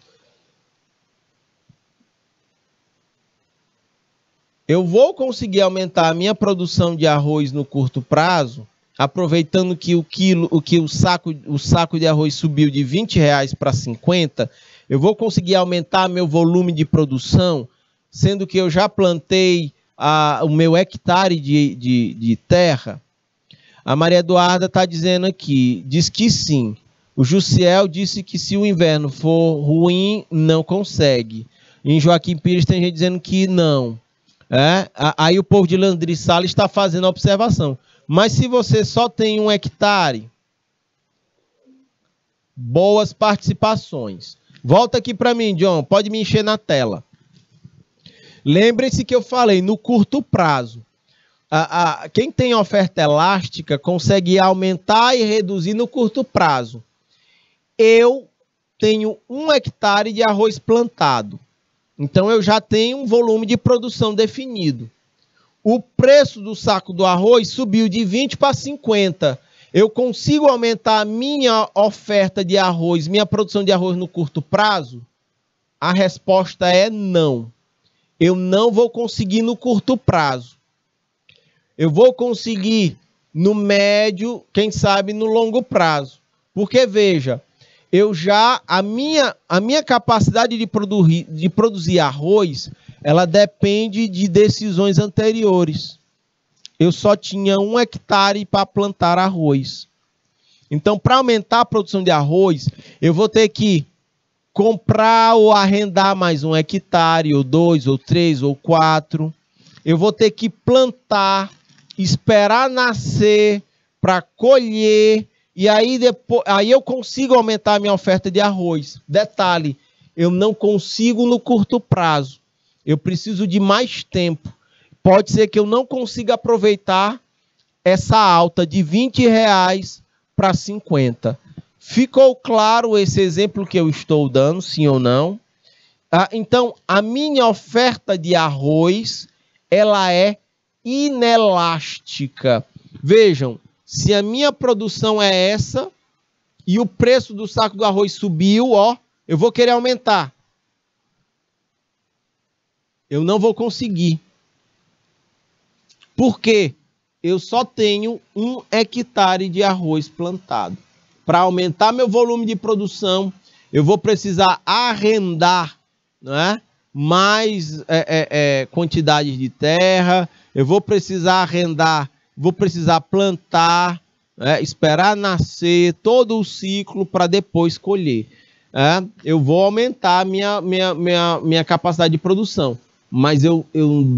Eu vou conseguir aumentar a minha produção de arroz no curto prazo, aproveitando que o saco de arroz subiu de 20 reais para 50, eu vou conseguir aumentar meu volume de produção, sendo que eu já plantei o meu hectare de terra. A Maria Eduarda está dizendo aqui, diz que sim. O Jussiel disse que se o inverno for ruim, não consegue. Em Joaquim Pires tem gente dizendo que não. Aí o povo de Landry Salles está fazendo a observação. Mas se você só tem 1 hectare, boas participações. Volta aqui para mim, John, pode me encher na tela. Lembre-se que eu falei, no curto prazo. Quem tem oferta elástica consegue aumentar e reduzir no curto prazo. Eu tenho 1 hectare de arroz plantado. Então, eu já tenho um volume de produção definido. O preço do saco do arroz subiu de 20 para 50. Eu consigo aumentar a minha oferta de arroz, minha produção de arroz no curto prazo? A resposta é não. Eu não vou conseguir no curto prazo. Eu vou conseguir no médio, quem sabe no longo prazo. Porque, veja, a minha capacidade de produzir arroz, ela depende de decisões anteriores. eu só tinha 1 hectare para plantar arroz. Então, para aumentar a produção de arroz, eu vou ter que comprar ou arrendar mais 1 hectare, ou 2, ou 3, ou 4. Eu vou ter que plantar, esperar nascer para colher, e aí, aí eu consigo aumentar a minha oferta de arroz. Detalhe, eu não consigo no curto prazo. Eu preciso de mais tempo. Pode ser que eu não consiga aproveitar essa alta de R$20 para 50. Ficou claro esse exemplo que eu estou dando, sim ou não? Então, a minha oferta de arroz, ela é inelástica. Vejam, se a minha produção é essa e o preço do saco do arroz subiu, ó, eu vou querer aumentar. Eu não vou conseguir. Por quê? Eu só tenho 1 hectare de arroz plantado. Para aumentar meu volume de produção, eu vou precisar arrendar, né, mais quantidades de terra, eu vou precisar arrendar, vou precisar plantar, esperar nascer todo o ciclo para depois colher. Eu vou aumentar a minha capacidade de produção, mas eu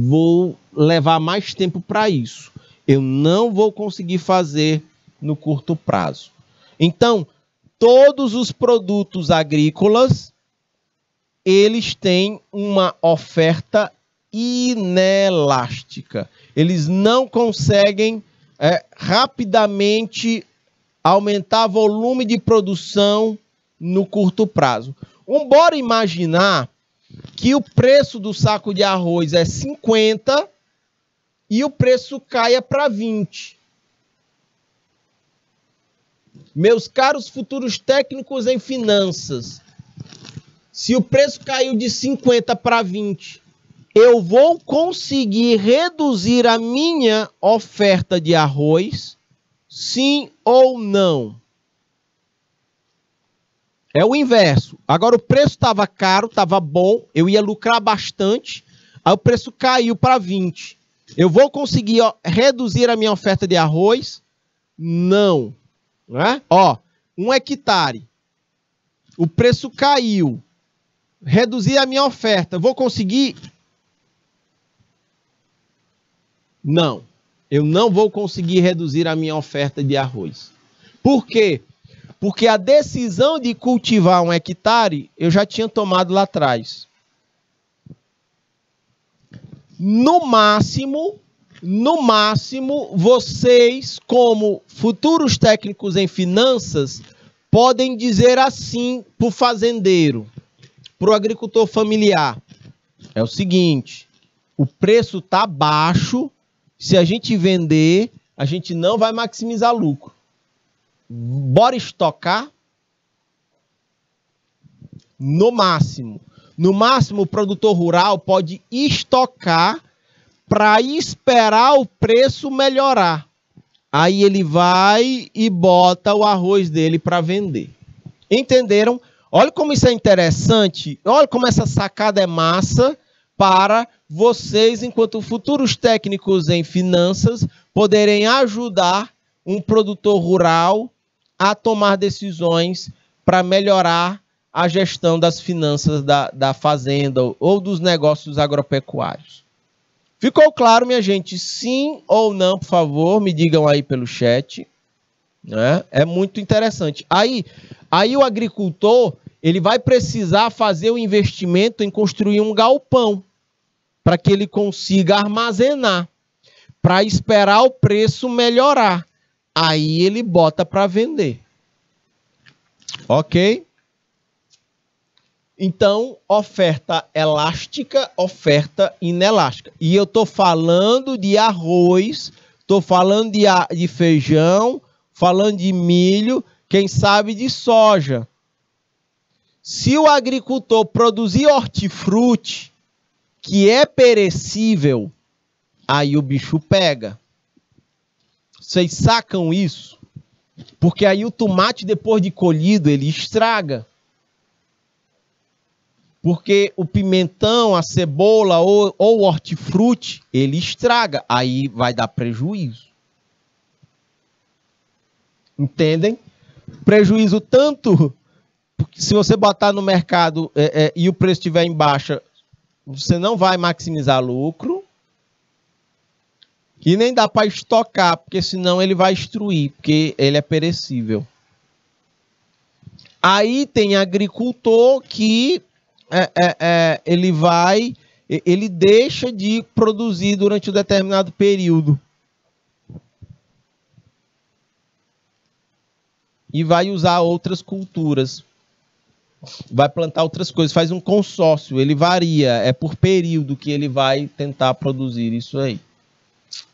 vou levar mais tempo para isso. Eu não vou conseguir fazer no curto prazo. Então, todos os produtos agrícolas, eles têm uma oferta inelástica. Eles não conseguem rapidamente aumentar volume de produção no curto prazo. Bora imaginar que o preço do saco de arroz é 50 e o preço caia para 20. Meus caros futuros técnicos em finanças, se o preço caiu de 50 para 20, eu vou conseguir reduzir a minha oferta de arroz? Sim ou não? É o inverso. Agora o preço estava caro, estava bom, eu ia lucrar bastante, aí o preço caiu para 20. Eu vou conseguir reduzir a minha oferta de arroz? Não. Não é? 1 hectare. O preço caiu. Reduzir a minha oferta. Vou conseguir? Não. Eu não vou conseguir reduzir a minha oferta de arroz. Por quê? Porque a decisão de cultivar 1 hectare eu já tinha tomado lá atrás. No máximo, vocês, como futuros técnicos em finanças, podem dizer assim para o fazendeiro, para o agricultor familiar. É o seguinte, o preço está baixo, se a gente vender, a gente não vai maximizar lucro. Bora estocar? No máximo, o produtor rural pode estocar para esperar o preço melhorar. Aí ele vai e bota o arroz dele para vender. Entenderam? Olha como isso é interessante. Olha como essa sacada é massa para vocês, enquanto futuros técnicos em finanças, poderem ajudar um produtor rural a tomar decisões para melhorar a gestão das finanças da fazenda ou dos negócios agropecuários. Ficou claro, minha gente? Sim ou não, por favor, me digam aí pelo chat. É muito interessante. Aí o agricultor, ele vai precisar fazer o investimento em construir um galpão para que ele consiga armazenar, para esperar o preço melhorar. Aí ele bota para vender. Ok? Então, oferta elástica, oferta inelástica. E eu estou falando de arroz, estou falando de feijão, falando de milho, quem sabe de soja. Se o agricultor produzir hortifruti, que é perecível, aí o bicho pega. Vocês sacam isso? Porque aí o tomate, depois de colhido, ele estraga. Porque o pimentão, a cebola ou o hortifruti, ele estraga. Aí vai dar prejuízo. Entendem? Prejuízo tanto, porque se você botar no mercado e o preço estiver em baixa, você não vai maximizar lucro. E nem dá para estocar, porque senão ele vai destruir, porque ele é perecível. Aí tem agricultor que ele deixa de produzir durante um determinado período. E vai usar outras culturas. Vai plantar outras coisas, faz um consórcio, ele varia, é por período que ele vai tentar produzir isso aí.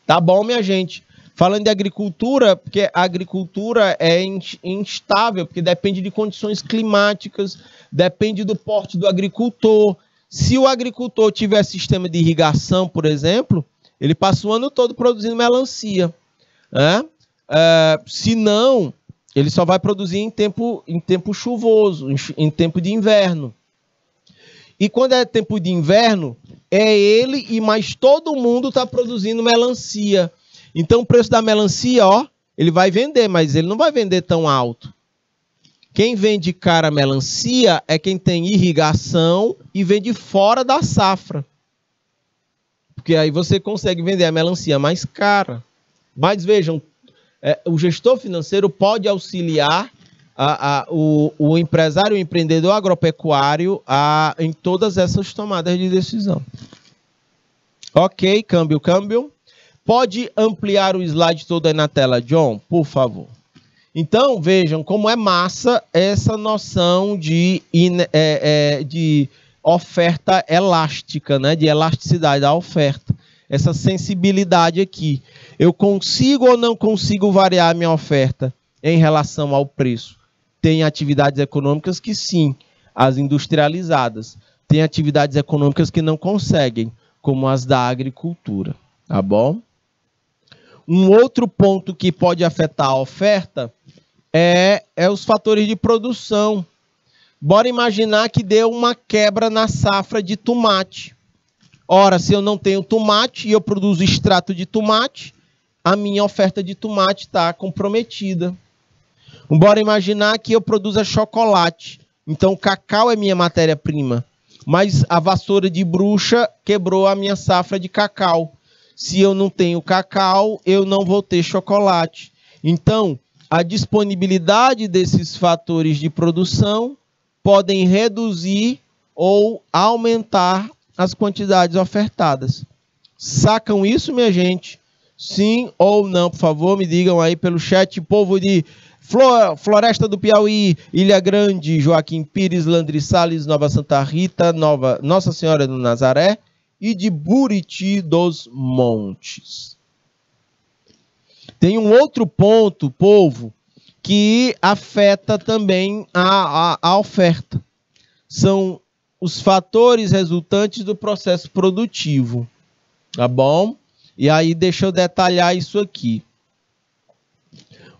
Tá bom, minha gente? Falando de agricultura, porque a agricultura é instável, porque depende de condições climáticas, depende do porte do agricultor. Se o agricultor tiver sistema de irrigação, por exemplo, ele passa o ano todo produzindo melancia. Né? Se não, ele só vai produzir em tempo chuvoso, em tempo de inverno. E quando é tempo de inverno, é ele e mais todo mundo está produzindo melancia. Então o preço da melancia, ó, ele vai vender, mas ele não vai vender tão alto. Quem vende cara melancia é quem tem irrigação e vende fora da safra. Porque aí você consegue vender a melancia mais cara. Mas vejam, o gestor financeiro pode auxiliar o empresário, o empreendedor agropecuário em todas essas tomadas de decisão. Ok, câmbio. Pode ampliar o slide todo aí na tela, John, por favor. Então, vejam como é massa essa noção de oferta elástica, né? De elasticidade da oferta. Essa sensibilidade aqui. Eu consigo ou não consigo variar a minha oferta em relação ao preço? Tem atividades econômicas que sim, as industrializadas. Tem atividades econômicas que não conseguem, como as da agricultura. Tá bom? Um outro ponto que pode afetar a oferta é os fatores de produção. Bora imaginar que deu uma quebra na safra de tomate. Ora, se eu não tenho tomate e eu produzo extrato de tomate, a minha oferta de tomate está comprometida. Bora imaginar que eu produza chocolate. Então, o cacau é minha matéria-prima. Mas a vassoura de bruxa quebrou a minha safra de cacau. Se eu não tenho cacau, eu não vou ter chocolate. Então, a disponibilidade desses fatores de produção podem reduzir ou aumentar as quantidades ofertadas. Sacam isso, minha gente? Sim ou não, por favor, me digam aí pelo chat. Povo de Floresta do Piauí, Ilha Grande, Joaquim Pires, Landry Salles, Nova Santa Rita, Nossa Senhora do Nazaré e de Buriti dos Montes. Tem um outro ponto, povo, que afeta também a oferta. São os fatores resultantes do processo produtivo. Tá bom? E aí deixa eu detalhar isso aqui.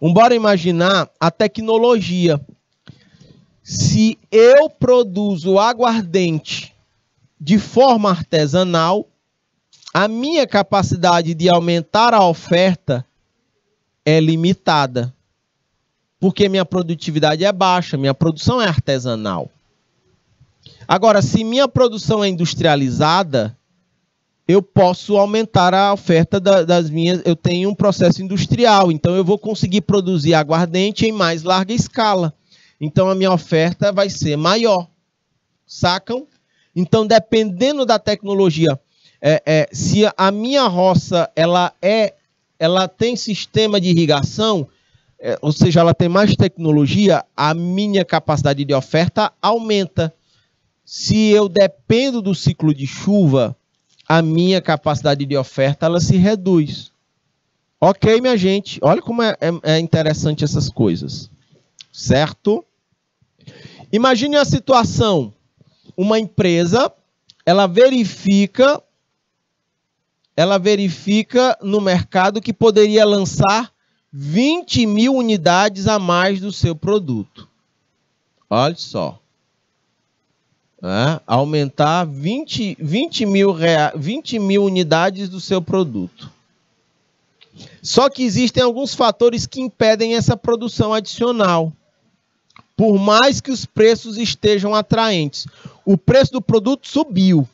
Bora imaginar a tecnologia. Se eu produzo aguardente de forma artesanal, a minha capacidade de aumentar a oferta é limitada. Porque minha produtividade é baixa, minha produção é artesanal. Agora, se minha produção é industrializada, eu posso aumentar a oferta das minhas... Eu tenho um processo industrial, então eu vou conseguir produzir aguardente em mais larga escala. Então, a minha oferta vai ser maior. Sacam? Então, dependendo da tecnologia, se a minha roça ela tem sistema de irrigação, ou seja, ela tem mais tecnologia, a minha capacidade de oferta aumenta. Se eu dependo do ciclo de chuva, a minha capacidade de oferta ela se reduz. Ok, minha gente? Olha como é interessante essas coisas. Certo? Imagine a situação. Uma empresa, ela verifica no mercado que poderia lançar 20 mil unidades a mais do seu produto. Olha só. Aumentar 20 mil unidades do seu produto. Só que existem alguns fatores que impedem essa produção adicional. Por mais que os preços estejam atraentes. O preço do produto subiu.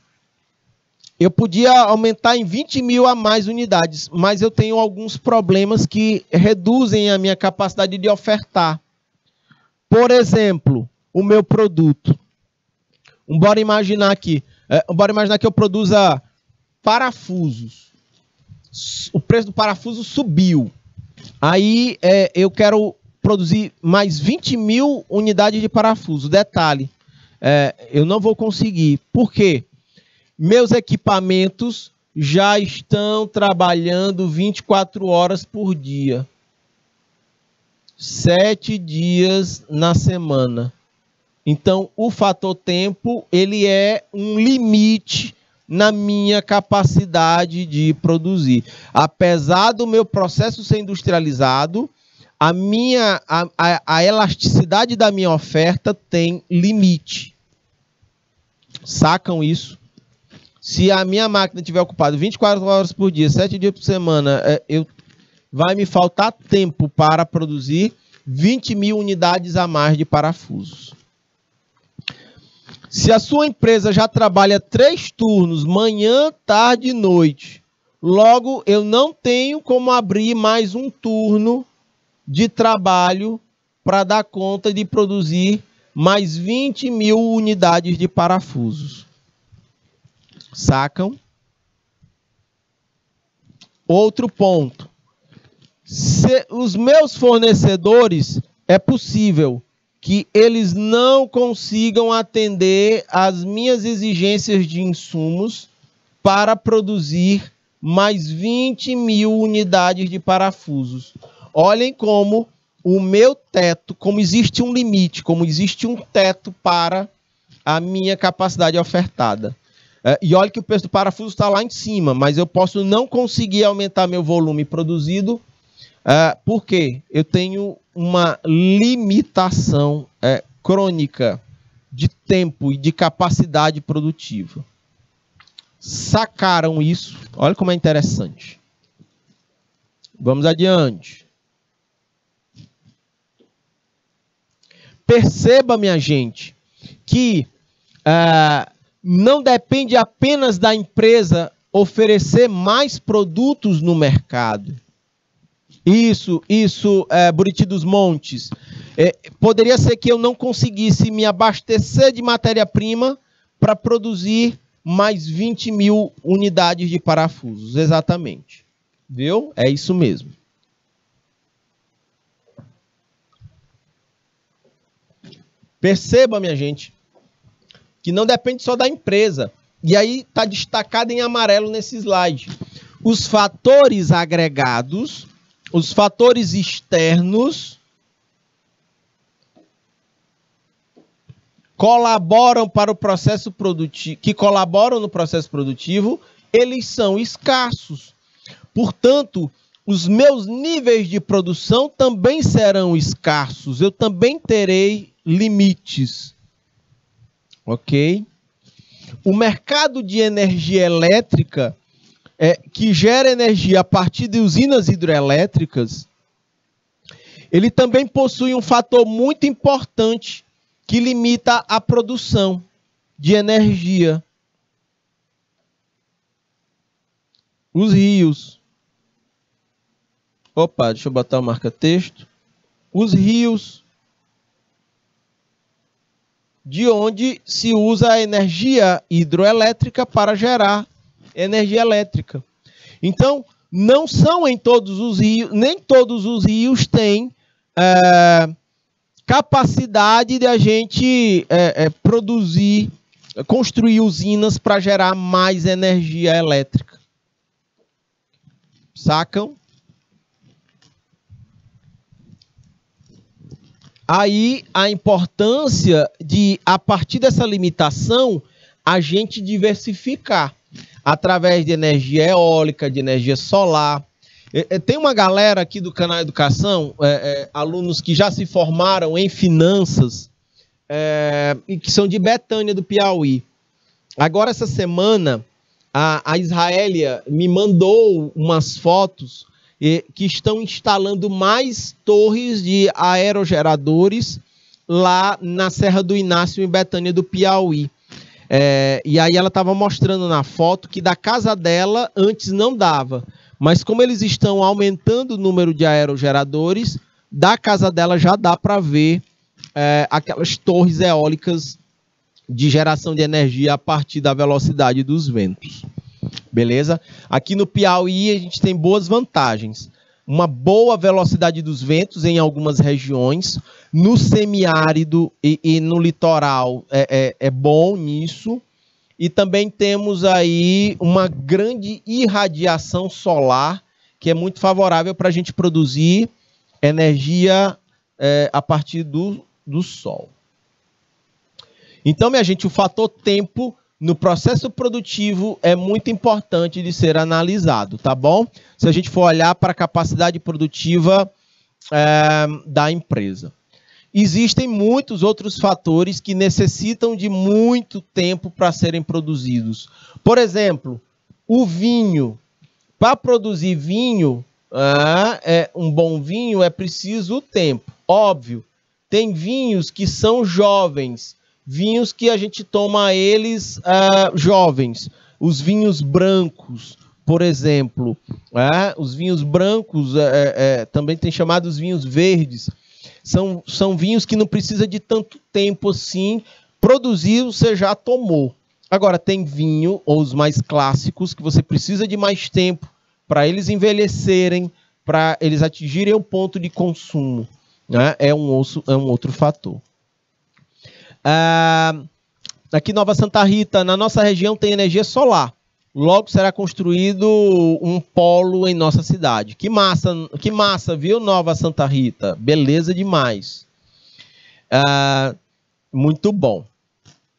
Eu podia aumentar em 20 mil a mais unidades, mas eu tenho alguns problemas que reduzem a minha capacidade de ofertar. Por exemplo, o meu produto. Bora imaginar que eu produza parafusos. O preço do parafuso subiu. Aí eu quero produzir mais 20 mil unidades de parafuso. Detalhe, eu não vou conseguir. Por quê? Meus equipamentos já estão trabalhando 24 horas por dia. 7 dias na semana. Então, o fator tempo, ele é um limite na minha capacidade de produzir. Apesar do meu processo ser industrializado, a elasticidade da minha oferta tem limite. Sacam isso? Se a minha máquina estiver ocupada 24 horas por dia, 7 dias por semana, vai me faltar tempo para produzir 20 mil unidades a mais de parafusos. Se a sua empresa já trabalha 3 turnos, manhã, tarde e noite, logo eu não tenho como abrir mais um turno de trabalho para dar conta de produzir mais 20 mil unidades de parafusos. Sacam? Outro ponto. Se os meus fornecedores, é possível que eles não consigam atender às minhas exigências de insumos para produzir mais 20 mil unidades de parafusos. Olhem como o meu teto, como existe um limite, como existe um teto para a minha capacidade ofertada. E olha que o preço do parafuso está lá em cima, mas eu posso não conseguir aumentar meu volume produzido, porque eu tenho uma limitação crônica de tempo e de capacidade produtiva. Sacaram isso? Olha como é interessante. Vamos adiante. Perceba, minha gente, que não depende apenas da empresa oferecer mais produtos no mercado. Isso, Buriti dos Montes. Poderia ser que eu não conseguisse me abastecer de matéria-prima para produzir mais 20 mil unidades de parafusos. Exatamente. Viu? É isso mesmo. Perceba, minha gente, que não depende só da empresa. E aí está destacado em amarelo nesse slide. Os fatores agregados, os fatores externos, colaboram para o processo produtivo, que colaboram no processo produtivo, eles são escassos. Portanto, os meus níveis de produção também serão escassos. Eu também terei limites. Ok? O mercado de energia elétrica, que gera energia a partir de usinas hidrelétricas, ele também possui um fator muito importante que limita a produção de energia. Os rios. Opa, deixa eu botar o marca-texto. Os rios, de onde se usa a energia hidroelétrica para gerar energia elétrica. Então, não são em todos os rios, nem todos os rios têm capacidade de a gente produzir, construir usinas para gerar mais energia elétrica. Sacam? Aí a importância de, a partir dessa limitação, a gente diversificar através de energia eólica, de energia solar. Tem uma galera aqui do canal Educação, alunos que já se formaram em finanças, e que são de Betânia, do Piauí. Agora, essa semana, a Israélia me mandou umas fotos que estão instalando mais torres de aerogeradores lá na Serra do Inácio, em Betânia do Piauí. E aí ela estava mostrando na foto que da casa dela antes não dava, mas como eles estão aumentando o número de aerogeradores, da casa dela já dá para ver aquelas torres eólicas de geração de energia a partir da velocidade dos ventos. Beleza? Aqui no Piauí a gente tem boas vantagens. Uma boa velocidade dos ventos em algumas regiões. No semiárido e no litoral é bom nisso. E também temos aí uma grande irradiação solar, que é muito favorável para a gente produzir energia a partir do sol. Então, minha gente, o fator tempo no processo produtivo é muito importante de ser analisado, tá bom? Se a gente for olhar para a capacidade produtiva da empresa. Existem muitos outros fatores que necessitam de muito tempo para serem produzidos. Por exemplo, o vinho. Para produzir vinho, um bom vinho, é preciso tempo. Óbvio, tem vinhos que são jovens, vinhos que a gente toma eles jovens. Os vinhos brancos, por exemplo. Os vinhos brancos também tem chamados vinhos verdes. São vinhos que não precisa de tanto tempo assim. Produzir, você já tomou. Agora, tem vinho, ou os mais clássicos, que você precisa de mais tempo para eles envelhecerem, para eles atingirem o ponto de consumo. É um outro fator. Aqui em Nova Santa Rita, na nossa região, tem energia solar. Logo será construído um polo em nossa cidade. Que massa, viu, Nova Santa Rita? Beleza demais. Muito bom.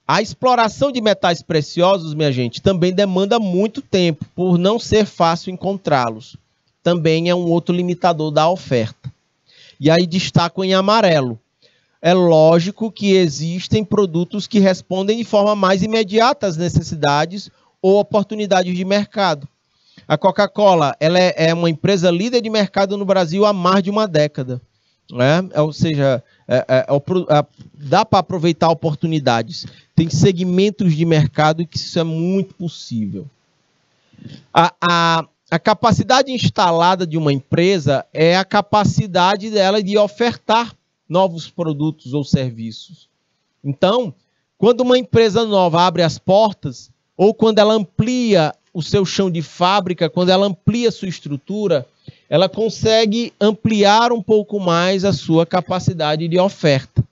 A exploração de metais preciosos, minha gente, também demanda muito tempo, por não ser fácil encontrá-los. Também é um outro limitador da oferta. E aí destaco em amarelo. É lógico que existem produtos que respondem de forma mais imediata às necessidades ou oportunidades de mercado. A Coca-Cola ela é uma empresa líder de mercado no Brasil há mais de uma década. Ou seja, dá para aproveitar oportunidades. Tem segmentos de mercado que isso é muito possível. A capacidade instalada de uma empresa é a capacidade dela de ofertar novos produtos ou serviços. Então, quando uma empresa nova abre as portas, ou quando ela amplia o seu chão de fábrica, quando ela amplia a sua estrutura, ela consegue ampliar um pouco mais a sua capacidade de oferta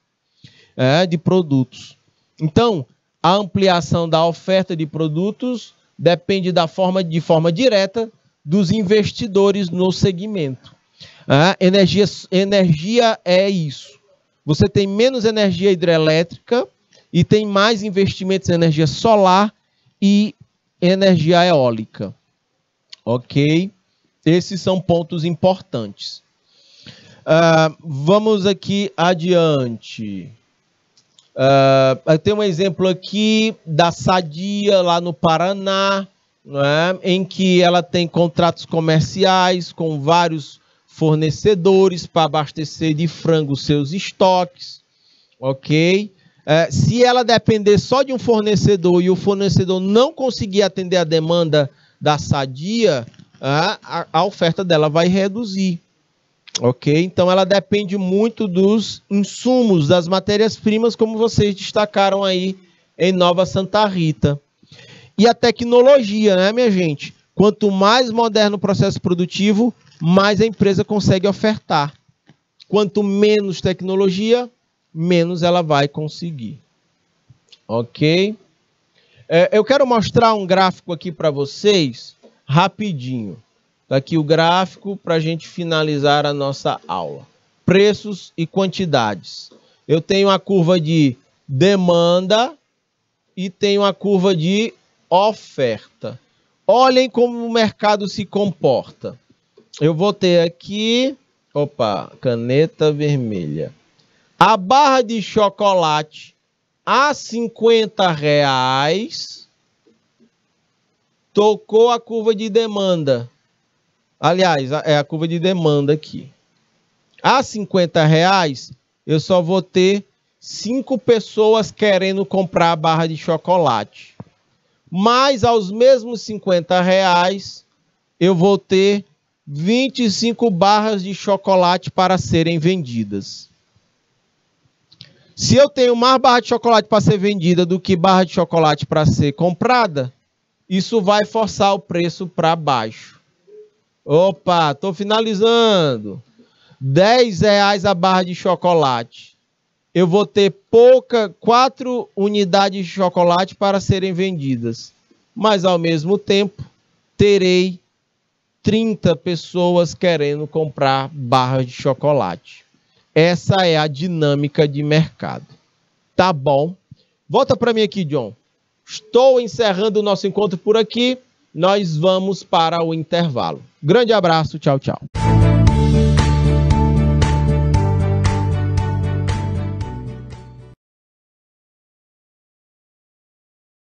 de produtos. Então, a ampliação da oferta de produtos depende de forma direta dos investidores no segmento. Energia é isso. Você tem menos energia hidrelétrica e tem mais investimentos em energia solar e energia eólica. Ok? Esses são pontos importantes. Vamos aqui adiante. Tem um exemplo aqui da Sadia, lá no Paraná, em que ela tem contratos comerciais com vários fornecedores para abastecer de frango seus estoques. Ok? Se ela depender só de um fornecedor e o fornecedor não conseguir atender a demanda da Sadia, a oferta dela vai reduzir. Ok? Então ela depende muito dos insumos, das matérias-primas, como vocês destacaram aí em Nova Santa Rita. E a tecnologia, né, minha gente? Quanto mais moderno o processo produtivo, mais a empresa consegue ofertar. Quanto menos tecnologia, menos ela vai conseguir. Ok? Eu quero mostrar um gráfico aqui para vocês, rapidinho. Está aqui o gráfico para a gente finalizar a nossa aula. Preços e quantidades. Eu tenho a curva de demanda e tenho a curva de oferta. Olhem como o mercado se comporta. Eu vou ter aqui, caneta vermelha. A barra de chocolate a R$50 tocou a curva de demanda. Aliás, é a curva de demanda aqui. A R$50, eu só vou ter 5 pessoas querendo comprar a barra de chocolate. Mas aos mesmos R$50, eu vou ter 25 barras de chocolate para serem vendidas. Se eu tenho mais barra de chocolate para ser vendida do que barra de chocolate para ser comprada, isso vai forçar o preço para baixo. Opa, estou finalizando. R$10 a barra de chocolate. Eu vou ter 4 unidades de chocolate para serem vendidas. Mas, ao mesmo tempo, terei 30 pessoas querendo comprar barras de chocolate. Essa é a dinâmica de mercado. Tá bom? Volta para mim aqui, John. Estou encerrando o nosso encontro por aqui. Nós vamos para o intervalo. Grande abraço. Tchau, tchau.